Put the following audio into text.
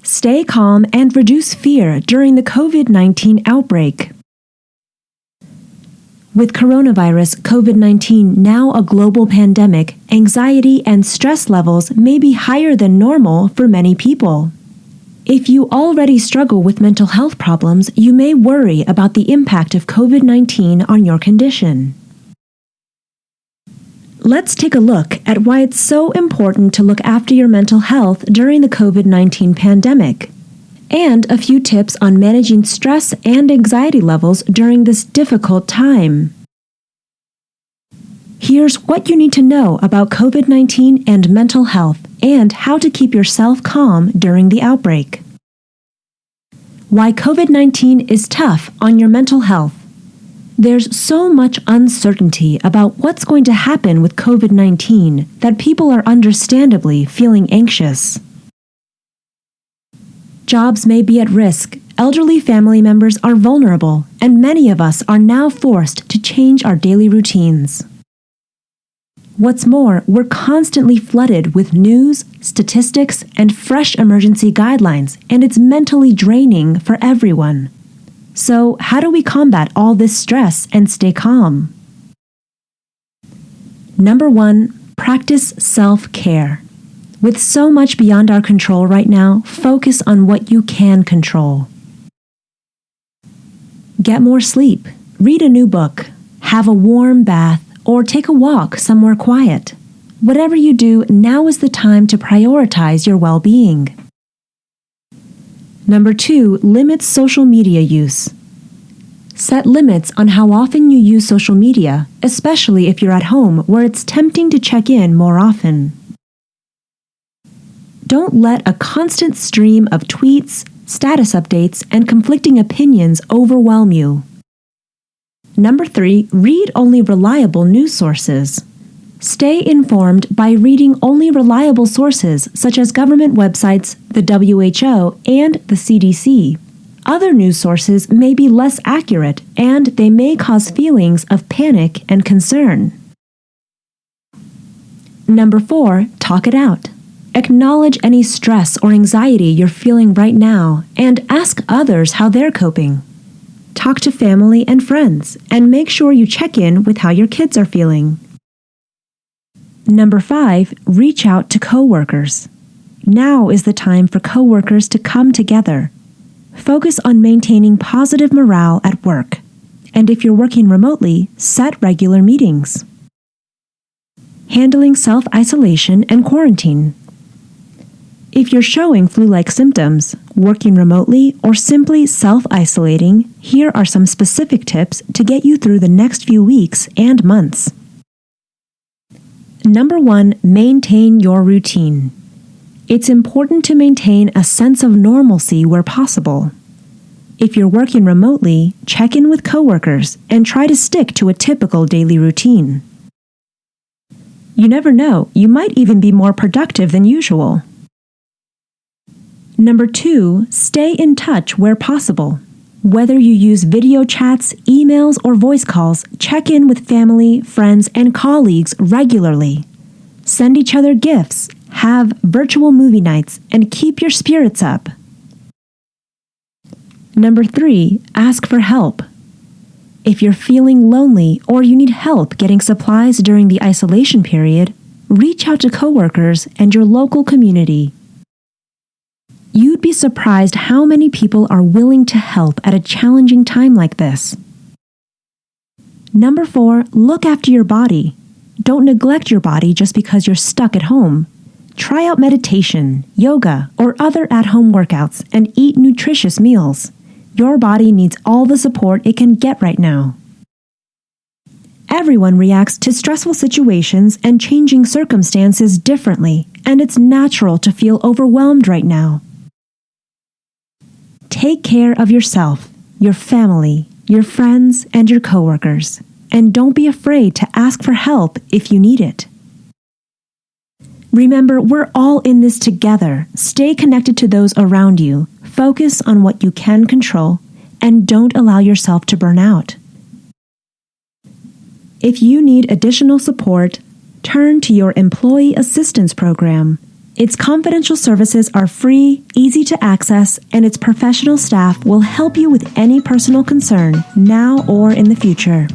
Stay calm and reduce fear during the COVID-19 outbreak. With coronavirus COVID-19 now a global pandemic, anxiety and stress levels may be higher than normal for many people. If you already struggle with mental health problems, you may worry about the impact of COVID-19 on your condition. Let's take a look at why it's so important to look after your mental health during the COVID-19 pandemic, and a few tips on managing stress and anxiety levels during this difficult time. Here's what you need to know about COVID-19 and mental health, and how to keep yourself calm during the outbreak. Why COVID-19 is tough on your mental health. There's so much uncertainty about what's going to happen with COVID-19 that people are understandably feeling anxious. Jobs may be at risk, elderly family members are vulnerable, and many of us are now forced to change our daily routines. What's more, we're constantly flooded with news, statistics, and fresh emergency guidelines, and it's mentally draining for everyone. So, how do we combat all this stress and stay calm? Number 1, practice self-care. With so much beyond our control right now, focus on what you can control. Get more sleep, read a new book, have a warm bath, or take a walk somewhere quiet. Whatever you do, now is the time to prioritize your well-being. Number 2, limit social media use. Set limits on how often you use social media, especially if you're at home where it's tempting to check in more often. Don't let a constant stream of tweets, status updates, and conflicting opinions overwhelm you. Number 3, read only reliable news sources. Stay informed by reading only reliable sources such as government websites, the WHO, and the CDC. Other news sources may be less accurate, and they may cause feelings of panic and concern. Number 4, talk it out. Acknowledge any stress or anxiety you're feeling right now, and ask others how they're coping. Talk to family and friends, and make sure you check in with how your kids are feeling. Number 5, reach out to coworkers. Now is the time for coworkers to come together. Focus on maintaining positive morale at work, and if you're working remotely, set regular meetings. Handling self-isolation and quarantine. If you're showing flu-like symptoms, working remotely, or simply self-isolating, here are some specific tips to get you through the next few weeks and months. Number 1, maintain your routine. It's important to maintain a sense of normalcy where possible. If you're working remotely, check in with coworkers and try to stick to a typical daily routine. You never know, you might even be more productive than usual. Number 2, stay in touch where possible. Whether you use video chats, emails, or voice calls, check in with family, friends, and colleagues regularly. Send each other gifts, have virtual movie nights, and keep your spirits up. Number 3, ask for help. If you're feeling lonely or you need help getting supplies during the isolation period, reach out to coworkers and your local community. You'd be surprised how many people are willing to help at a challenging time like this. Number 4, look after your body. Don't neglect your body just because you're stuck at home. Try out meditation, yoga, or other at-home workouts and eat nutritious meals. Your body needs all the support it can get right now. Everyone reacts to stressful situations and changing circumstances differently, and it's natural to feel overwhelmed right now. Take care of yourself, your family, your friends, and your coworkers, and don't be afraid to ask for help if you need it. Remember, we're all in this together. Stay connected to those around you, focus on what you can control, and don't allow yourself to burn out. If you need additional support, turn to your Employee Assistance Program. Its confidential services are free, easy to access, and its professional staff will help you with any personal concern now or in the future.